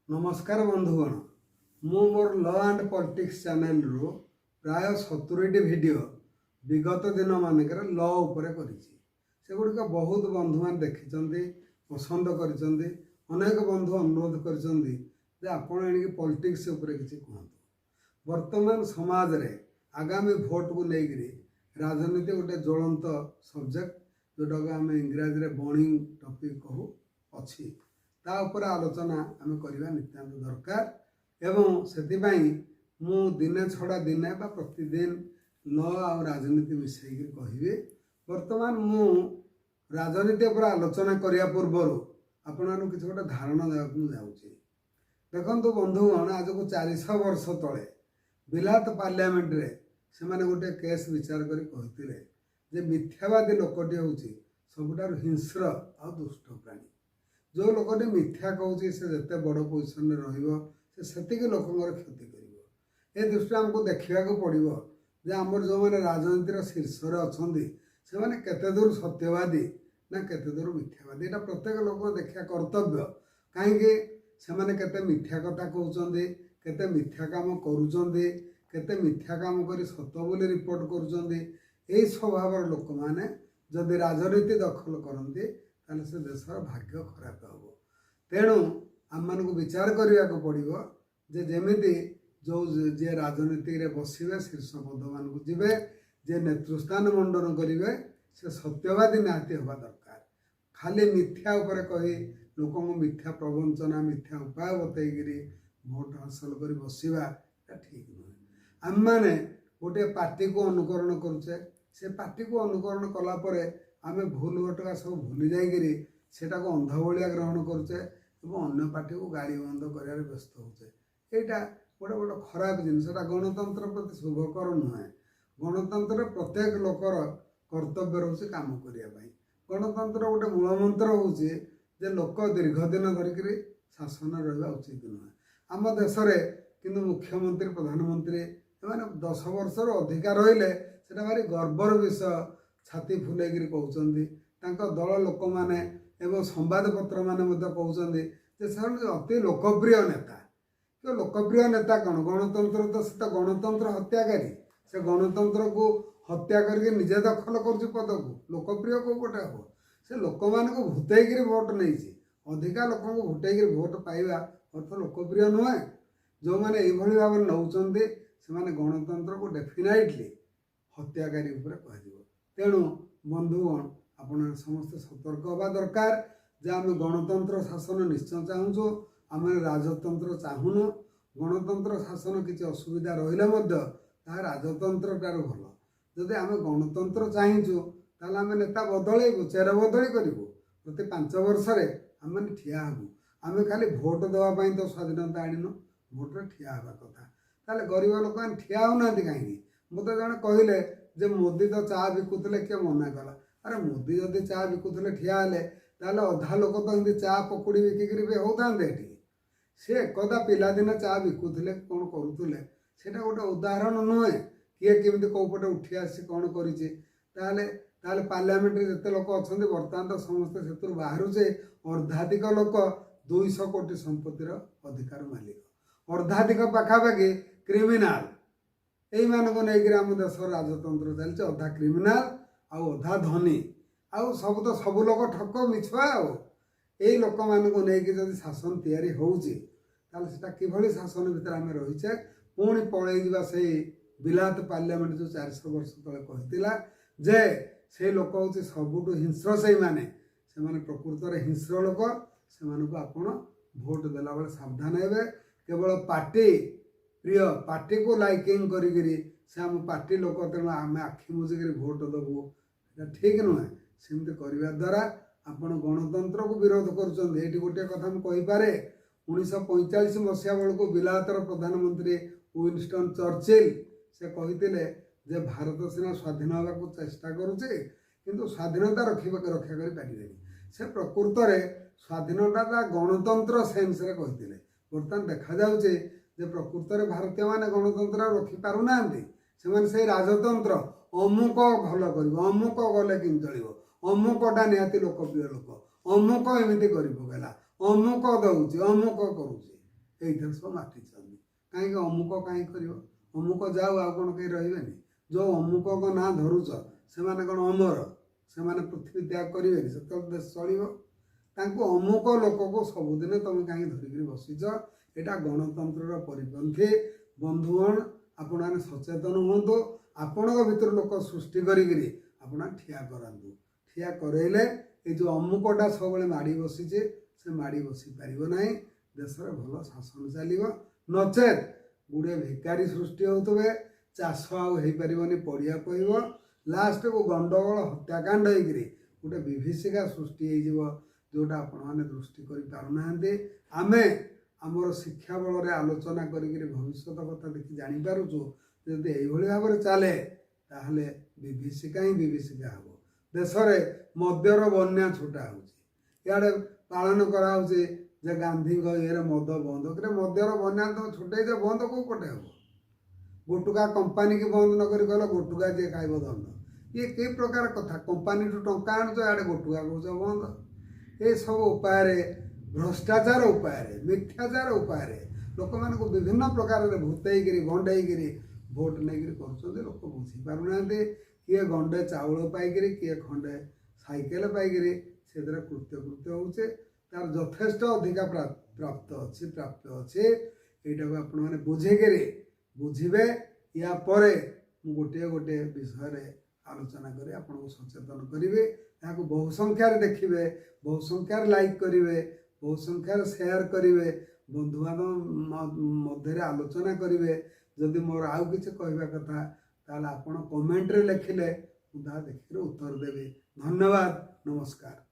नमस्कार बंधुगण मु मोर लॉ एंड पॉलिटिक्स चैनल रु प्राय 70टी वीडियो विगत दिन मानकर लॉ उपरे करिछि से गुड़िक बहुत बंधु मान देखिछन्ति पसंद करिछन्ति अनेक बंधु अनुरोध करिछन्ति जे आपण एणिक पॉलिटिक्स उपरे किछि कहंतु। वर्तमान समाज रे आगामी भोट को लेकरी राजनीति गोटे ज्वलंत सब्जेक्ट जोटा आम इंग्राजी रे बर्निंग टॉपिक कहू अछि ता ऊपर आलोचना आम करवा नितांत दरकार एवं से मु दिने छड़ा दिने बा प्रतिदिन लॉ आ राजनीति मिसैक कहि वर्तमान मु राजनीति उपर आलोचना करने पूर्वर आपण किसी गोटे धारणा देवाक जाऊँगी। देखु बंधुगण आज को 400 वर्ष तले बिलात पार्लियामेंट रे से माने गोटे केस विचार करी कहिथिले जे मिथ्यावादी लोकटी होउची सबुठार हिंस्र आ दुष्ट प्राणी। जो लोकटी मिथ्या कहूँ से जिते बड़ पोजिशन रहिबो से सेतिक लोकंर क्षति करिवो। ए दृष्टि हमको देखा पड़ो जे आमर जो मैंने राजनीतिर शीर्ष अच्छे से मैंने केते दूर सत्यवादी ना केते दूर मिथ्यावादी यहाँ प्रत्येक लोक देखा कर्तव्य कहीं से मैंने केते मिथ्या कथा कहते केते मिथ्या काम करुँचे केते मिथ्या काम कर सत बोली रिपोर्ट करुँचे स्वभाव लोक मैंने जदि राजनीति दखल करते ताले से देशर भाग्य खराब हम। तेणु आम मान विचार करने को पड़ो जे जेमिति जो जे राजनीति रे बसिबे शीर्ष पद मान को जीवे जे नेतृस्थान मंडन करेंगे से सत्यवादी निहाती हवा दरकार। खाली मिथ्या उपरे कही लोक मिथ्या प्रवंचना मिथ्या उपाय बतईकरी भोट हासिल कर बसवा ठीक नुहे। आम मैंने गोटे पार्टी को अनुकरण करुचे से पार्टी को अनुकरण कलापर आम भूल भटका सब भूली जाइए सेटा को अंध भाया ग्रहण करुचे अन्य पार्टी को गाड़ी बंद कर व्यस्त होचे। यहाँ गोटे बड़ खराब जिनसा गणतंत्र प्रति शुभकर नुहे। गणतंत्र प्रत्येक लोकर कर्तव्य रोचे काम करने। गणतंत्र गोटे मूलमंत्र होचे जे लोक दीर्घ दिन धरिक शासन रहा उचित नुहे। आम देश किंतु मुख्यमंत्री प्रधानमंत्री एमाने 10 वर्ष अधिका रहिले सेटा भारी गर्वर विषय छाती फुलेकरी कहते दल लोक मैंने एवं संवादपत्र मैंने कहते अति लोकप्रिय नेता। तो लोकप्रिय नेता कौन गणतंत्र तो से गणतंत्र हत्याकारी से गणतंत्र को हत्या करके निजे दखल कर पद को लोकप्रिय को गोटे हम से लोक मान को भूतईकरी भोट नहीं अधिका लोक भूतईकरी भोट पाइबा अर्थ लोकप्रिय नुहे। जो मैंने यही भाव नौकरी से गणतंत्र को डेफिनेटली हत्याकारी कह। तेणु बंधुगण आपण समस्त सतर्क हवा दरकार जे आम गणतंत्र शासन निश्चय चाहूँ आम राजतंत्र चाहूनु। गणतंत्र शासन किसी असुविधा रहा राजतंत्र टार भल जदि आम गणतंत्र चाहूँ ताल आम नेता बदलू चेर बदली करूँ प्रति 5 वर्ष आम मैंने ठिया हूँ। आम खाली भोट देवाई तो स्वाधीनता आणनु भोटे ठिया हवा कथा ताले गरीब लोक ठिया होना कहीं मत जड़े कहले जे मोदी तो चा बिकुले किए मना कला। अरे मोदी जदि चा बिकुले ठिया हेले ताले अधा लोक तो एमती चा पकुड़ी बिकिकी भी होते सी एकदा पिलादिन चा बिकुले कौन करुले सेटा गोटे उदाहरण नुहे किए केमी कौ पटे उठी आसी कौन कर पार्लियामेंट जिते लोक अच्छा बर्तमान तो समस्ते से बाहरुचे अर्धाधिक लोक 200 कोटी संपत्तिर अधिकार मालिक अर्धाधिक पाखापाखि क्रिमिनाल यही मानक नहीं आम देश राजतंत्र चलते अधा क्रिमिनाल आउ अधा धनी आउ सब तो सब लोग ठक मिछुआ यही लोक मानक नहीं जब शासन तैयारी होता कि शासन भितर आम रहीचे पुणी पलैजा से बिलात पार्लियामेंट जो 400 वर्ष तले कहला जे से लोक हूँ सबुठ हिंस्र से माने प्रकृत हिंस्र लोक से आपण भोट देला बेले सावधान हे। केवल पार्टी प्रिय पार्टी को लाइकिंग करी से आम पार्टी लोक तेणु आम आखि मुझिक भोट देवु ठीक नुहे। सेमती करने द्वारा आपण गणतंत्र को विरोध कर गोटे कथा मुझे कहीपे 1945 मसीहा बेलू बिलातर प्रधानमंत्री विंस्टन चर्चिल से कहते जे भारत सीना स्वाधीन होगा चेष्टा करुचे किंतु स्वाधीनता रक्षा करें से प्रकृत में स्वाधीनता गणतंत्र सेन्स कहते। बर्तमान देखा जाऊे जे प्रकृत में भारतीय माने गणतंत्र रखिपारूना से राजतंत्र अमुक भल कर अमुक गले कि चलो अमुकटा निहाती लोकप्रिय लोक अमुक एमती कर पकेला अमुक दौर अमुक करुचे ଏଇଥିରେ ସବୁ ମାତିଛନ୍ତି। କାହିଁକି ଅମୁକ କାହିଁ କରିବ? ଅମୁକ ଯାଉ, ଆଉ କ'ଣ କେହି ରହିବେନି? ଯେଉଁ ଅମୁକଙ୍କ ନାଁ ଧରୁଛ ସେମାନେ କ'ଣ ଅମର? ସେମାନେ ପୃଥିବୀ ତ୍ୟାଗ କରିବେ କି? ସେତେବେଳେ ଦେଶ ଚଳିବ। ତାଙ୍କୁ ଅମୁକ ଲୋକକୁ ସବୁଦିନେ ତମେ କାହିଁକି ଧରିକିରି ବସିଛ? ଏଇଟା ଗଣତନ୍ତ୍ରର ପରିପନ୍ଥୀ। ବନ୍ଧୁଗଣ, ଆପଣମାନେ ସଚେତନ ହୁଅନ୍ତୁ। ଆପଣଙ୍କ ଭିତରୁ ଲୋକ ସୃଷ୍ଟି କରିକିରି ଆପଣ ଠିଆ କରାନ୍ତୁ। ଠିଆ କରେଇଲେ ଏଇ ଯେଉଁ ଅମୁକଟା ସବୁବେଳେ ମାଡ଼ି ବସିଛି ସେ ମାଡ଼ି ବସିପାରିବ ନାହିଁ। ଦେଶରେ ଭଲ ଶାସନ ଚାଲିବ। ନଚେତ୍ ଗୁଡ଼ିଏ ଭିକାରୀ ସୃଷ୍ଟି ହେଉଥିବେ, ଚାଷ ଆଉ ହେଇପାରିବନି, ପଡ଼ିଆ ପଡ଼ିବ, ଲାଷ୍ଟକୁ ଗଣ୍ଡଗୋଳ ହତ୍ୟାକାଣ୍ଡ ହେଇକିରି ଗୋଟେ ବିଭୀଷିକା ସୃଷ୍ଟି ହେଇଯିବ, ଯେଉଁଟା ଆପଣମାନେ ଦୃଷ୍ଟି କରିପାରୁନାହାନ୍ତି। ଆମେ ଆମର ଶିକ୍ଷା ବଳରେ ଆଲୋଚନା କରିକିରି ଭବିଷ୍ୟତ କଥା ଦେଖି ଜାଣିପାରୁଛୁ। ଯଦି ଏଇଭଳି ଭାବରେ ଚାଲେ ତାହେଲେ ବିଭୀଷିକା ହିଁ ବିଭୀଷିକା ହେବ। ଦେଶରେ ମଦ୍ୟର ବନ୍ୟା ଛୁଟା ହେଉଛି। ଇଆଡ଼େ ପାଳନ କରାହେଉଛି ଯେ ଗାନ୍ଧୀଙ୍କ ଇଏରେ ମଦ ବନ୍ଦ। ମଦ୍ୟର ବନ୍ୟା ତମେ ଛୁଟେଇଛ, ବନ୍ଦ କେଉଁ ପଟେ ହେବ? ଗୁଟୁକା କମ୍ପାନୀକି ବନ୍ଦ ନ କରି କହିଲ ଗୁଟୁକା ଯିଏ ଖାଇବ ଦଣ୍ଡ। ଇଏ କି ପ୍ରକାର କଥା? କମ୍ପାନୀଠୁ ଟଙ୍କା ଆଣୁଛ, ଇଆଡ଼େ ଗୁଟୁକା କହୁଛ ବନ୍ଦ। ଏସବୁ ଉପାୟରେ, ଭ୍ରଷ୍ଟାଚାର ଉପାୟରେ, ମିଥ୍ୟାଚାର ଉପାୟରେ ଲୋକମାନଙ୍କୁ ବିଭିନ୍ନ ପ୍ରକାରରେ ଭୂତେଇକିରି ଭଣ୍ଡେଇକିରି ଭୋଟ ନେଇକିରି କରୁଛନ୍ତି। ଲୋକ ବୁଝିପାରୁନାହାନ୍ତି। କିଏ ଗଣ୍ଡେ ଚାଉଳ ପାଇକିରି, କିଏ ଖଣ୍ଡେ ସାଇକେଲ ପାଇକିରି ସେଥିରେ କୃତ୍ୟ ହେଉଛି। ତାର ଯଥେଷ୍ଟ ଅଧିକା ପ୍ରାପ୍ୟ ଅଛି। ଏଇଟାକୁ ଆପଣମାନେ ବୁଝିବେ। ୟା ପରେ ମୁଁ ଗୋଟିଏ ବିଷୟରେ ଆଲୋଚନା କରି ଆପଣଙ୍କୁ ସଚେତନ କରିବି। ଏହାକୁ ବହୁ ସଂଖ୍ୟାରେ ଦେଖିବେ, ବହୁ ସଂଖ୍ୟାରେ ଲାଇକ୍ କରିବେ, ବହୁ ସଂଖ୍ୟାରେ ସେୟାର କରିବେ, ବନ୍ଧୁବାନ୍ଧବ ମଧ୍ୟରେ ଆଲୋଚନା କରିବେ। ଯଦି ମୋର ଆଉ କିଛି କହିବା କଥା ତାହେଲେ ଆପଣ କମେଣ୍ଟରେ ଲେଖିଲେ ମୁଁ ତାହା ଦେଖିକରି ଉତ୍ତର ଦେବି। ଧନ୍ୟବାଦ, ନମସ୍କାର।